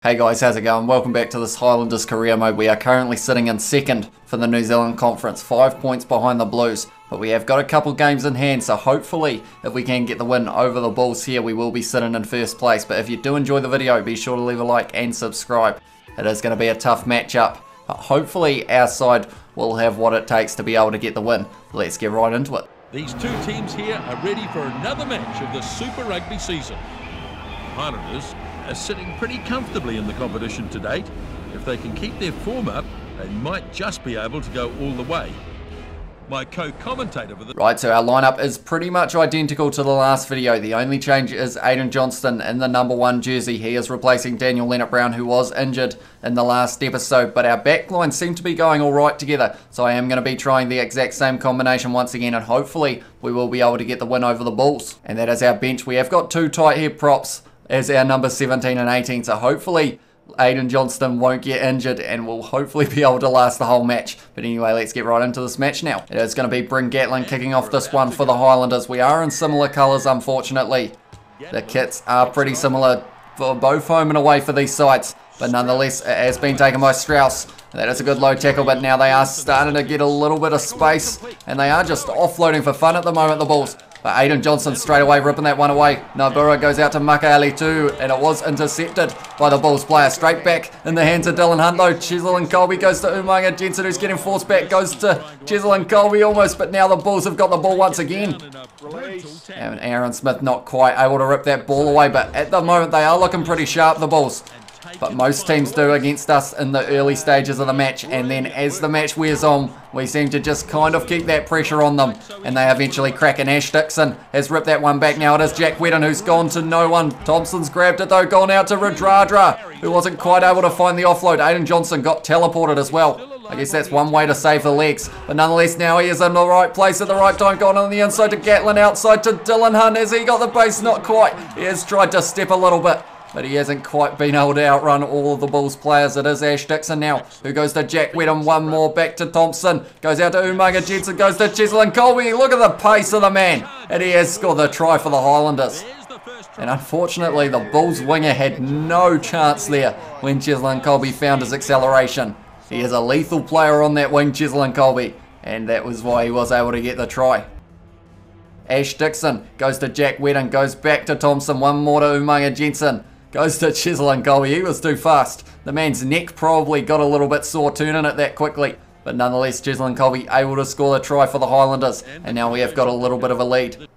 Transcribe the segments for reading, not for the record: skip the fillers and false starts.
Hey guys, how's it going? Welcome back to this Highlanders career mode. We are currently sitting in second for the New Zealand Conference, 5 points behind the Blues. But we have got a couple games in hand, so hopefully if we can get the win over the Bulls here, we will be sitting in first place. But if you do enjoy the video, be sure to leave a like and subscribe. It is going to be a tough matchup, but hopefully our side will have what it takes to be able to get the win. Let's get right into it. These two teams here are ready for another match of the Super Rugby season. Highlanders are sitting pretty comfortably in the competition to date. If they can keep their form up, they might just be able to go all the way. My co-commentator for the... Right, so our lineup is pretty much identical to the last video. The only change is Aiden Johnston in the number 1 jersey. He is replacing Daniel Leonard-Brown, who was injured in the last episode. But our backline seem to be going all right together. So I am going to be trying the exact same combination once again. And hopefully we will be able to get the win over the Bulls. And that is our bench. We have got 2 tight head props as our number 17 and 18. So hopefully Aiden Johnston won't get injured and will hopefully be able to last the whole match. But anyway, let's get right into this match now. It is going to be Bryn Gatland kicking off this one for the Highlanders. We are in similar colours, unfortunately. The kits are pretty similar for both home and away for these sides. But nonetheless, it has been taken by Strauss. That is a good low tackle, but now they are starting to get a little bit of space. And they are just offloading for fun at the moment, the Bulls. But Aiden Johnson straight away ripping that one away. Nabura goes out to Makaele too, and it was intercepted by the Bulls player. Straight back in the hands of Dylan Hunt though. Chisel and Colby goes to Umaga Jensen, who's getting forced back. Goes to Chisel and Colby almost, but now the Bulls have got the ball once again. And Aaron Smith not quite able to rip that ball away, but at the moment they are looking pretty sharp, the Bulls. But most teams do against us in the early stages of the match, and then as the match wears on, we seem to just kind of keep that pressure on them, and they eventually crack. And Ash Dixon has ripped that one back. Now it is Jack Whedon who's gone to no one. Thompson's grabbed it though, gone out to Radradra, who wasn't quite able to find the offload. Aiden Johnson got teleported as well. I guess that's one way to save the legs, but nonetheless now he is in the right place at the right time. Gone on the inside to Gatlin, outside to Dylan Hunt. Has he got the base? Not quite. He has tried to step a little bit, but he hasn't quite been able to outrun all of the Bulls players. It is Ash Dixon now, who goes to Jack Whedon. One more back to Thompson. Goes out to Umaga Jensen. Goes to Chisel and Colby. Look at the pace of the man. And he has scored the try for the Highlanders. And unfortunately, the Bulls winger had no chance there when Chisel and Colby found his acceleration. He is a lethal player on that wing, Chisel and Colby. And that was why he was able to get the try. Ash Dixon goes to Jack Whedon. Goes back to Thompson. One more to Umaga Jensen. Goes to Chisel and Colby. He was too fast. The man's neck probably got a little bit sore turning it that quickly. But nonetheless, Chisel and Colby able to score the try for the Highlanders. And now we have got a little bit of a lead.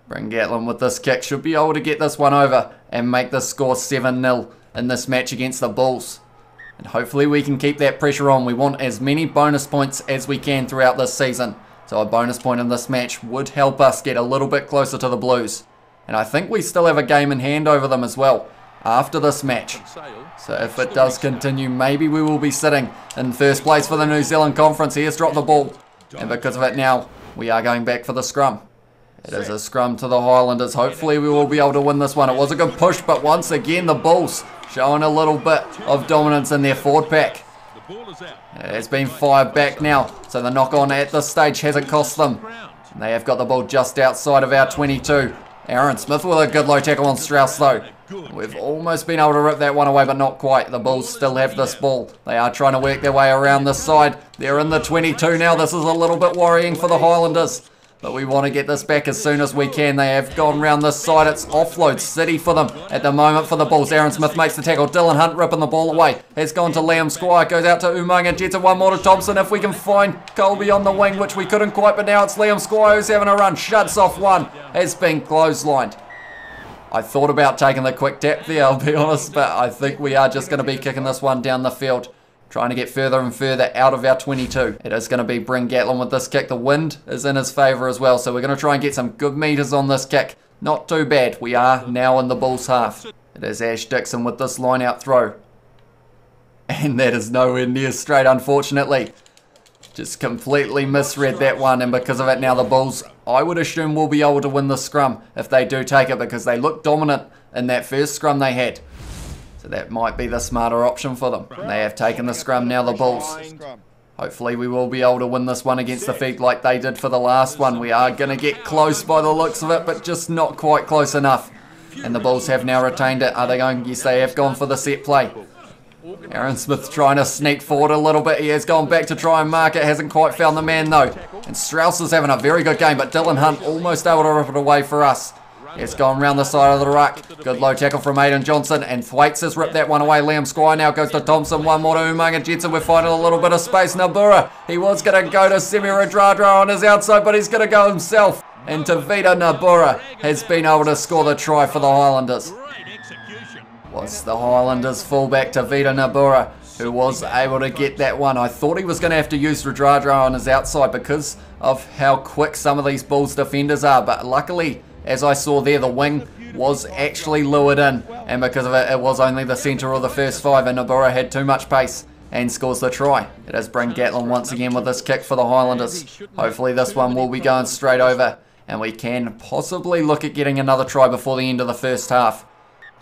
Bryn Gatland with this kick should be able to get this one over and make the score 7-0 in this match against the Bulls. And hopefully we can keep that pressure on. We want as many bonus points as we can throughout this season. So a bonus point in this match would help us get a little bit closer to the Blues. And I think we still have a game in hand over them as well after this match. So if it does continue, maybe we will be sitting in first place for the New Zealand Conference. He has dropped the ball, and because of it now, we are going back for the scrum. It is a scrum to the Highlanders. Hopefully we will be able to win this one. It was a good push, but once again the Bulls showing a little bit of dominance in their forward pack. It's been fired back now, so the knock on at this stage hasn't cost them. And they have got the ball just outside of our 22. Aaron Smith with a good low tackle on Strauss though. We've almost been able to rip that one away, but not quite. The Bulls still have this ball. They are trying to work their way around this side. They're in the 22 now. This is a little bit worrying for the Highlanders, but we want to get this back as soon as we can. They have gone around this side. It's offload city for them at the moment for the Bulls. Aaron Smith makes the tackle. Dylan Hunt ripping the ball away. Has gone to Liam Squire. Goes out to Umaga Jensen. One more to Thompson. If we can find Colby on the wing, which we couldn't quite, but now it's Liam Squire who's having a run. Shuts off one. Has been clotheslined. I thought about taking the quick tap there, I'll be honest, but I think we are just going to be kicking this one down the field, trying to get further and further out of our 22. It is going to be Bryn Gatland with this kick. The wind is in his favour as well, so we're going to try and get some good meters on this kick. Not too bad. We are now in the Bulls half. It is Ash Dixon with this line out throw. And that is nowhere near straight, unfortunately. Just completely misread that one, and because of it now the Bulls, I would assume, will be able to win the scrum if they do take it, because they look dominant in that first scrum they had. So that might be the smarter option for them. And they have taken the scrum now, the Bulls. Hopefully we will be able to win this one against the feet like they did for the last one. We are going to get close by the looks of it, but just not quite close enough. And the Bulls have now retained it. Are they going? Yes, they have gone for the set play. Aaron Smith trying to sneak forward a little bit. He has gone back to try and mark it. Hasn't quite found the man though. And Strauss is having a very good game, but Dylan Hunt almost able to rip it away for us. It's gone round the side of the ruck. Good low tackle from Aidan Johnson, and Thwaites has ripped that one away. Liam Squire now goes to Thompson. One more to Umaga Jetson. We're finding a little bit of space. Nabura, he was going to go to Semi Radradra on his outside, but he's going to go himself. And Tavita Nabura has been able to score the try for the Highlanders. Was the Highlanders fullback Tavita Nabura who was able to get that one. I thought he was going to have to use Radradra on his outside because of how quick some of these Bulls defenders are, but luckily, as I saw there, the wing was actually lured in, and because of it, it was only the centre of the first five, and Nabura had too much pace and scores the try. It is Bryn Gatlin once again with this kick for the Highlanders. Hopefully this one will be going straight over, and we can possibly look at getting another try before the end of the first half.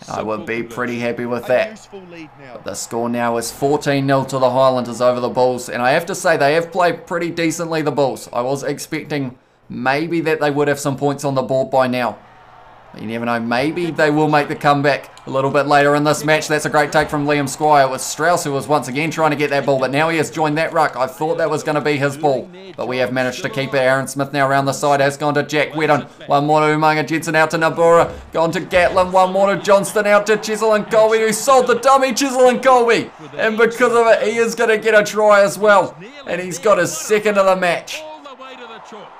I would be pretty happy with that. But the score now is 14-0 to the Highlanders over the Bulls, and I have to say they have played pretty decently, the Bulls. I was expecting maybe that they would have some points on the board by now. You never know, maybe they will make the comeback a little bit later in this match. That's a great take from Liam Squire. It was Strauss who was once again trying to get that ball, but now he has joined that ruck. I thought that was going to be his ball, but we have managed to keep it. Aaron Smith now around the side has gone to Jack Wedden. One more to Umaga Jetson, out to Nabura. Gone to Gatlin. One more to Johnston, out to Chisel and Colby, who sold the dummy, Chisel and Colby. And because of it, he is going to get a try as well. And he's got his second of the match.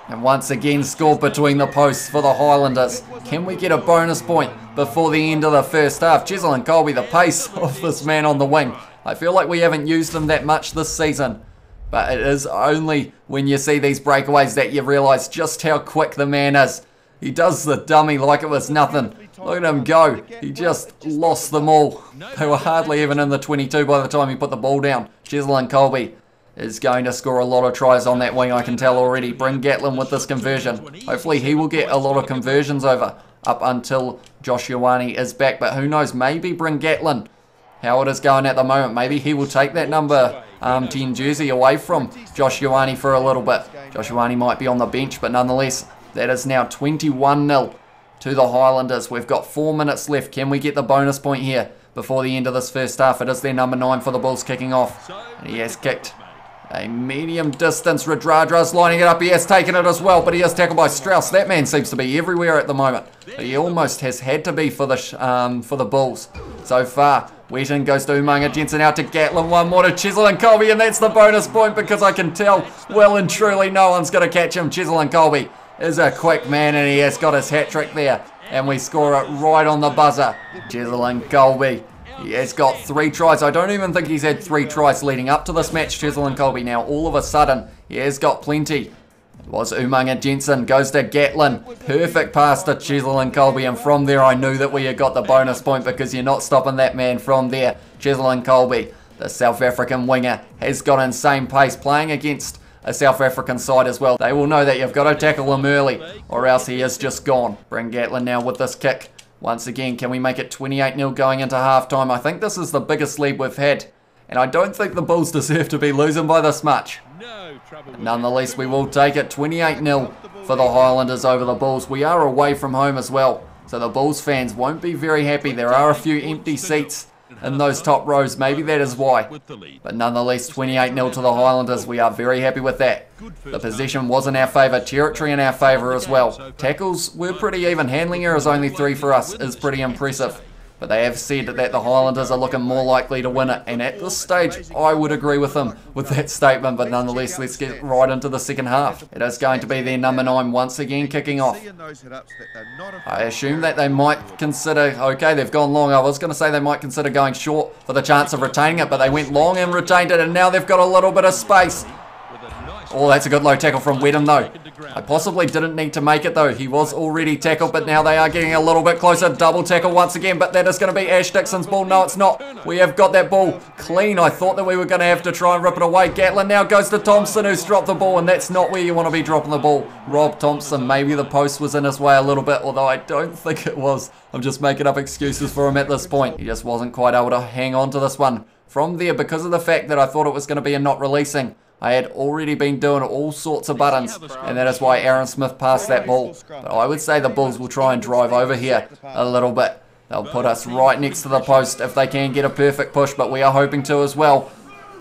And once again scored between the posts for the Highlanders. Can we get a bonus point before the end of the first half? Chisel and Colby, the pace of this man on the wing. I feel like we haven't used him that much this season. But it is only when you see these breakaways that you realise just how quick the man is. He does the dummy like it was nothing. Look at him go. He just lost them all. They were hardly even in the 22 by the time he put the ball down. Chisel and Colby is going to score a lot of tries on that wing, I can tell already. Bryn Gatlin with this conversion. Hopefully he will get a lot of conversions over up until Josh Ioane is back. But who knows, maybe Bryn Gatlin, how it is going at the moment, maybe he will take that number 10 jersey away from Josh Ioane for a little bit. Josh Ioane might be on the bench, but nonetheless, that is now 21-0 to the Highlanders. We've got 4 minutes left. Can we get the bonus point here before the end of this first half? It is their number 9 for the Bulls kicking off. And he has kicked a medium distance. Radradra's lining it up. He has taken it as well, but he is tackled by Strauss. That man seems to be everywhere at the moment. He almost has had to be for the Bulls so far. Wheaton goes to Umaga Jetson, out to Gatlin. One more to Chisel and Colby, and that's the bonus point because I can tell well and truly no one's going to catch him. Chisel and Colby is a quick man, and he has got his hat trick there, and we score it right on the buzzer. Chisel and Colby, he has got 3 tries. I don't even think he's had 3 tries leading up to this match, Chisel and Colby. Now, all of a sudden, he has got plenty. It was Umaga Jetson, goes to Gatlin. Perfect pass to Chisel and Colby, and from there I knew that we had got the bonus point because you're not stopping that man from there. Chisel and Colby, the South African winger, has got insane pace, playing against a South African side as well. They will know that you've got to tackle him early or else he is just gone. Bryn Gatlin now with this kick. Once again, can we make it 28-0 going into halftime? I think this is the biggest lead we've had, and I don't think the Bulls deserve to be losing by this much. Nonetheless, we will take it 28-0 for the Highlanders over the Bulls. We are away from home as well, so the Bulls fans won't be very happy. There are a few empty seats in those top rows. Maybe that is why. But nonetheless, 28-0 to the Highlanders. We are very happy with that. The possession was in our favour. Territory in our favour as well. Tackles were pretty even. Handling errors only 3 for us is pretty impressive. But they have said that the Highlanders are looking more likely to win it. And at this stage, I would agree with them with that statement. But nonetheless, let's get right into the second half. It is going to be their number 9 once again kicking off. I assume that they might consider, okay, they've gone long. I was going to say they might consider going short for the chance of retaining it. But they went long and retained it. And now they've got a little bit of space. Oh, that's a good low tackle from Wedden though. I possibly didn't need to make it though. He was already tackled, but now they are getting a little bit closer. Double tackle once again, but that is going to be Ash Dixon's ball. No, it's not. We have got that ball clean. I thought that we were going to have to try and rip it away. Gatlin now goes to Thompson, who's dropped the ball, and that's not where you want to be dropping the ball. Rob Thompson, maybe the post was in his way a little bit, although I don't think it was. I'm just making up excuses for him at this point. He just wasn't quite able to hang on to this one. From there, because of the fact that I thought it was going to be a not releasing, I had already been doing all sorts of buttons, and that is why Aaron Smith passed that ball. But I would say the Bulls will try and drive over here a little bit. They'll put us right next to the post if they can get a perfect push, but we are hoping to as well.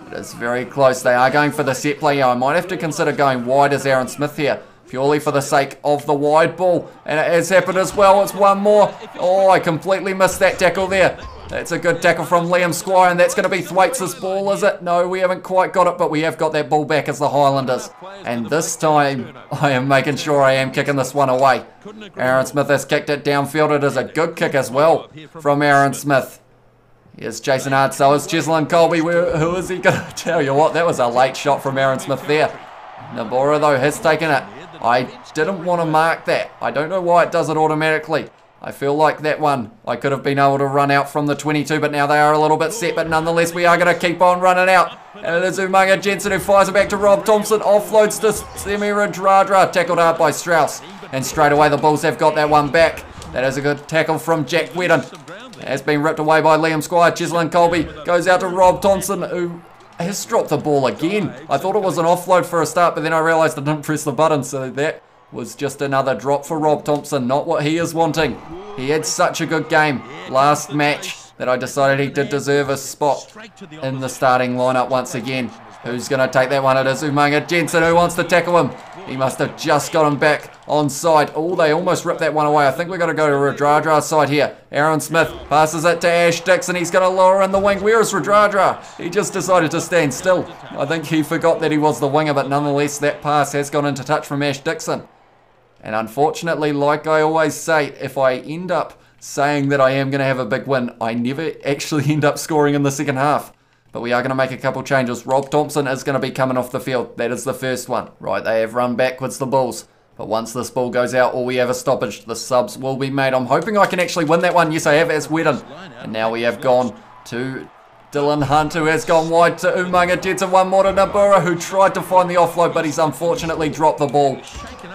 It is very close. They are going for the set play here. I might have to consider going wide as Aaron Smith here, purely for the sake of the wide ball. And it has happened as well. It's one more. Oh, I completely missed that tackle there. That's a good tackle from Liam Squire, and that's going to be Thwaites' ball, is it? No, we haven't quite got it, but we have got that ball back as the Highlanders. And this time, I am making sure I am kicking this one away. Aaron Smith has kicked it downfield. It is a good kick as well from Aaron Smith. Here's Jason Hart, so is Cheslin Colby. Who is he going to tell you what? That was a late shot from Aaron Smith there. Nabora, though, has taken it. I didn't want to mark that. I don't know why it does it automatically. I feel like that one, I could have been able to run out from the 22, but now they are a little bit set, but nonetheless we are going to keep on running out. And it is Umaga Jensen who fires it back to Rob Thompson, offloads to Semi Radradra, tackled hard by Strauss. And straight away the Bulls have got that one back. That is a good tackle from Jack Wedden. It has been ripped away by Liam Squire. Cheslin Colby goes out to Rob Thompson, who has dropped the ball again. I thought it was an offload for a start, but then I realised I didn't press the button, so that was just another drop for Rob Thompson, not what he is wanting. He had such a good game last match that I decided he did deserve a spot in the starting lineup once again. Who's going to take that one? It is Umaga Jensen who wants to tackle him. He must have just got him back on side. Oh, they almost ripped that one away. I think we're going to go to Radradra's side here. Aaron Smith passes it to Ash Dixon. He's going to lower in the wing. Where is Radradra? He just decided to stand still. I think he forgot that he was the winger, but nonetheless that pass has gone into touch from Ash Dixon. And unfortunately, like I always say, if I end up saying that I am going to have a big win, I never actually end up scoring in the second half. But we are going to make a couple changes. Rob Thompson is going to be coming off the field. That is the first one. Right, they have run backwards, the Bulls. But once this ball goes out or we have a stoppage, the subs will be made. I'm hoping I can actually win that one. Yes, I have, as Wedden. And now we have gone to Dylan Hunt, who has gone wide to Umaga Jensen. One more to Nabura, who tried to find the offload, but he's unfortunately dropped the ball.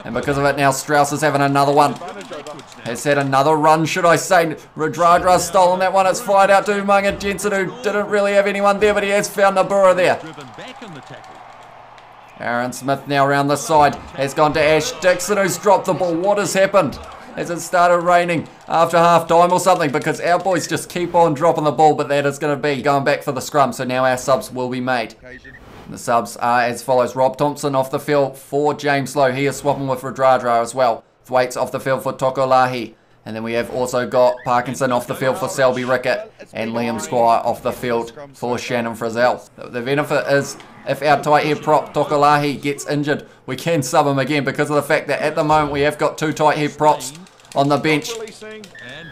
And because of it, now Strauss is having another one. Has had another run, should I say. Radradra's stolen that one. It's fired out to Umaga Jensen, who didn't really have anyone there, but he has found Nabura there. Aaron Smith now around the side. Has gone to Ash Dixon, who's dropped the ball. What has happened? Has it started raining after half time or something? Because our boys just keep on dropping the ball, but that is going to be going back for the scrum. So now our subs will be made. The subs are as follows. Rob Thompson off the field for James Lowe. He is swapping with Radradra as well. Thwaites off the field for Tokolahi. And then we have also got Parkinson off the field for Selby Rickett. And Liam Squire off the field for Shannon Frizzell. The benefit is if our tight head prop Tokolahi gets injured, we can sub him again because of the fact that at the moment we have got two tight head props on the bench.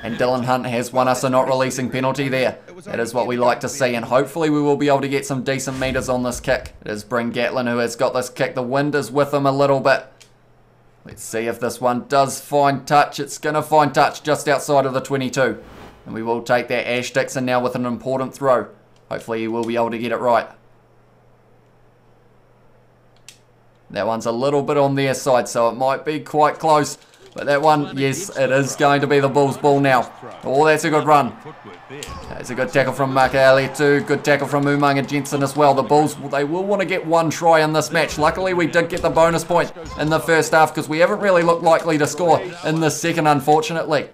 And Dylan Hunt has won us a not releasing penalty there. That is what we like to see, and hopefully we will be able to get some decent meters on this kick. It is Bryn Gatlin who has got this kick. The wind is with him a little bit. Let's see if this one does find touch. It's going to find touch just outside of the 22. And we will take that. Ash Dixon now with an important throw. Hopefully he will be able to get it right. That one's a little bit on their side, so it might be quite close. But that one, yes, it is going to be the Bulls' ball now. Oh, that's a good run. That's a good tackle from Makali too. Good tackle from Umaga Jensen as well. The Bulls, they will want to get one try in this match. Luckily, we did get the bonus point in the first half because we haven't really looked likely to score in the second, unfortunately.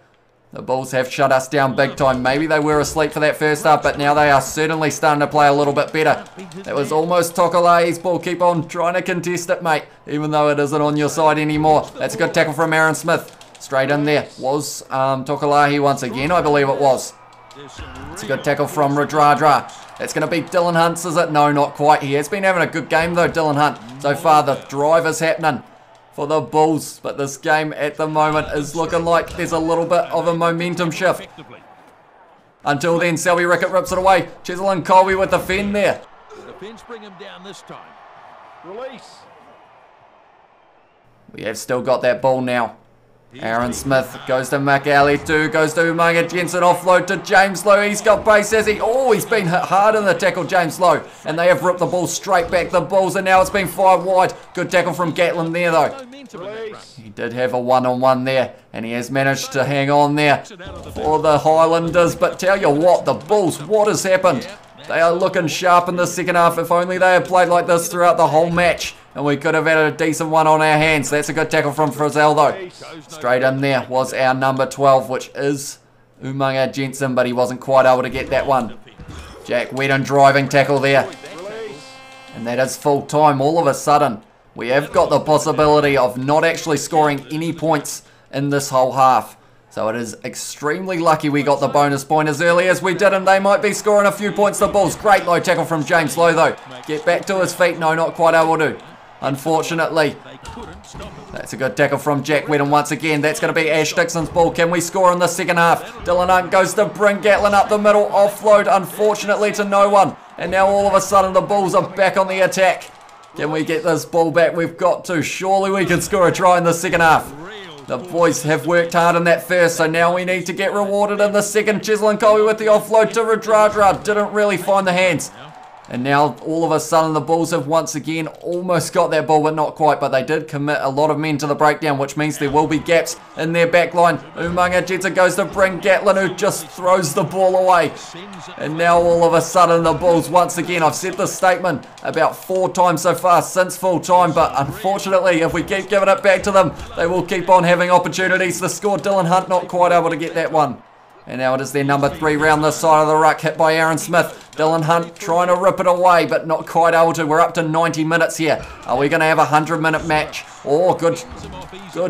The Bulls have shut us down big time. Maybe they were asleep for that first half, but now they are certainly starting to play a little bit better. That was almost Tokolai's ball. Keep on trying to contest it, mate, even though it isn't on your side anymore. That's a good tackle from Aaron Smith. Straight in there. Was Tokolahi once again, I believe it was. It's a good tackle from Radradra. It's going to be Dylan Hunt's, is it? No, not quite. He has been having a good game, though, Dylan Hunt. So far, the drive is happening for the Bulls, but this game at the moment is looking like there's a little bit of a momentum shift. Until then, Selby Rickett rips it away. Cheslin Colby with the fend there. The defense bring him down this time. Release. We have still got that ball now. Aaron Smith goes to Makali too, goes to Umaga Jensen, offload to James Lowe. He's got pace, has he? Oh, he's been hit hard in the tackle, James Lowe. And they have ripped the ball straight back, the Bulls, and now it's been fired wide. Good tackle from Gatlin there, though. He did have a one-on-one there, and he has managed to hang on there for the Highlanders. But tell you what, the Bulls, what has happened? They are looking sharp in the second half. If only they had played like this throughout the whole match, and we could have had a decent one on our hands. That's a good tackle from Frizzell though. Straight in there was our number 12, which is Umaga Jensen, but he wasn't quite able to get that one. Jack Whedon driving tackle there. And that is full time. All of a sudden, we have got the possibility of not actually scoring any points in this whole half. So it is extremely lucky we got the bonus point as early as we did, and they might be scoring a few points, the Bulls. Great low tackle from James Lowe though. Get back to his feet. No, not quite able to. Unfortunately. That's a good tackle from Jack Whedon once again. That's going to be Ash Dixon's ball. Can we score in the second half? Dylan Hunt goes to bring Gatlin up the middle. Offload, unfortunately, to no one. And now all of a sudden the Bulls are back on the attack. Can we get this ball back? We've got to. Surely we can score a try in the second half. The boys have worked hard in that first, so now we need to get rewarded in the second. Chislin Colby with the offload to Radradra. Didn't really find the hands. And now, all of a sudden, the Bulls have once again almost got that ball, but not quite. But they did commit a lot of men to the breakdown, which means there will be gaps in their back line. Umaga Jensen goes to bring Gatlin, who just throws the ball away. And now, all of a sudden, the Bulls, once again, I've said this statement about 4 times so far since full time. But unfortunately, if we keep giving it back to them, they will keep on having opportunities to score. Dylan Hunt not quite able to get that one. And now it is their number 3 round the side of the ruck, hit by Aaron Smith. Dylan Hunt trying to rip it away, but not quite able to. We're up to 90 minutes here. Are we going to have a 100-minute match? Oh, good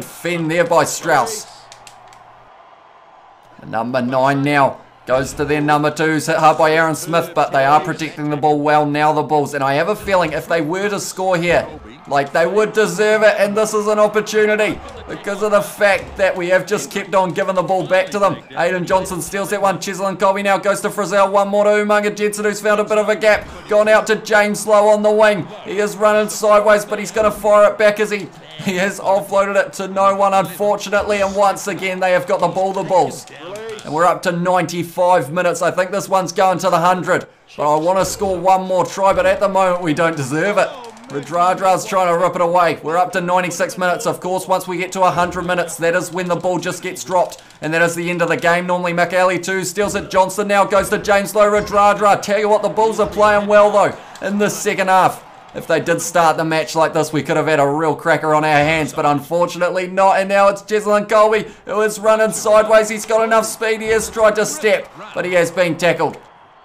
fend there by Strauss. The number 9 now goes to their number 2's hit hard by Aaron Smith, but they are protecting the ball well now, the Bulls. And I have a feeling if they were to score here, like they would deserve it, and this is an opportunity because of the fact that we have just kept on giving the ball back to them. Aiden Johnson steals that one. Chislin Colby now goes to Frizzell. One more to Umaga Jensen, who's found a bit of a gap. Gone out to James Lowe on the wing. He is running sideways, but he's going to fire it back as he has offloaded it to no one, unfortunately. And once again, they have got the ball, the Bulls. And we're up to 95 minutes. I think this one's going to the 100. But I want to score one more try, but at the moment we don't deserve it. Radradra's trying to rip it away. We're up to 96 minutes. Of course, once we get to 100 minutes, that is when the ball just gets dropped. And that is the end of the game. Normally, McAley 2 steals it. Johnson now goes to James Lowe. Radradra. Tell you what, the Bulls are playing well, though, in the second half. If they did start the match like this, we could have had a real cracker on our hands, but unfortunately not. And now it's Chislin Colby, who is running sideways. He's got enough speed. He has tried to step, but he has been tackled.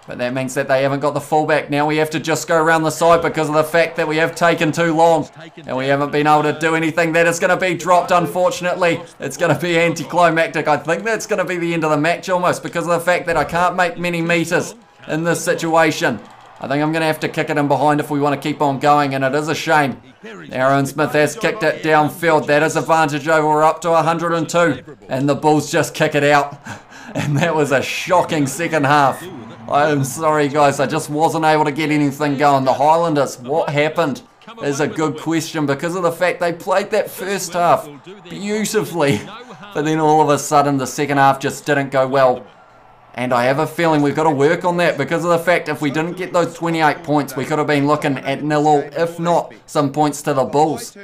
But that means that they haven't got the fullback. Now we have to just go around the side because of the fact that we have taken too long. And we haven't been able to do anything. That is going to be dropped, unfortunately. It's going to be anticlimactic. I think that's going to be the end of the match almost because of the fact that I can't make many meters in this situation. I think I'm going to have to kick it in behind if we want to keep on going, and it is a shame. Aaron Smith has kicked it downfield. That is advantage over. We're up to 102, and the Bulls just kick it out. And that was a shocking second half. I am sorry, guys. I just wasn't able to get anything going. The Highlanders, what happened is a good question because of the fact they played that first half beautifully. But then all of a sudden, the second half just didn't go well. And I have a feeling we've got to work on that because of the fact if we didn't get those 28 points, we could have been looking at 0-0, if not some points to the Bulls.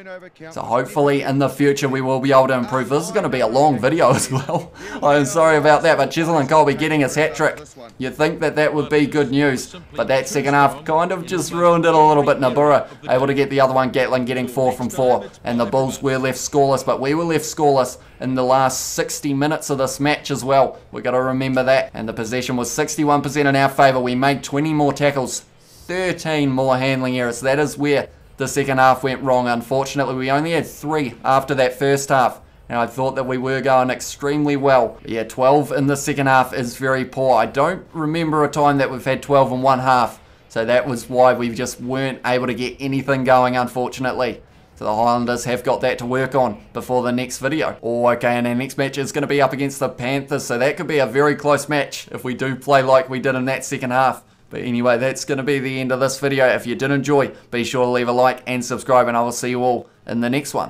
So hopefully in the future we will be able to improve. This is going to be a long video as well. I'm sorry about that, but Chislin Colby getting his hat-trick. You'd think that that would be good news, but that second half kind of just ruined it a little bit. Nabura able to get the other one, Gatlin getting 4 from 4, and the Bulls were left scoreless, but we were left scoreless in the last 60 minutes of this match as well. We've got to remember that. And the possession was 61% in our favour. We made 20 more tackles, 13 more handling errors. That is where the second half went wrong. Unfortunately, we only had 3 after that first half. And I thought that we were going extremely well. But yeah, 12 in the second half is very poor. I don't remember a time that we've had 12 in one half. So that was why we just weren't able to get anything going, unfortunately. So the Highlanders have got that to work on before the next video. Oh, okay, and our next match is going to be up against the Panthers. So that could be a very close match if we do play like we did in that second half. But anyway, that's going to be the end of this video. If you did enjoy, be sure to leave a like and subscribe, and I will see you all in the next one.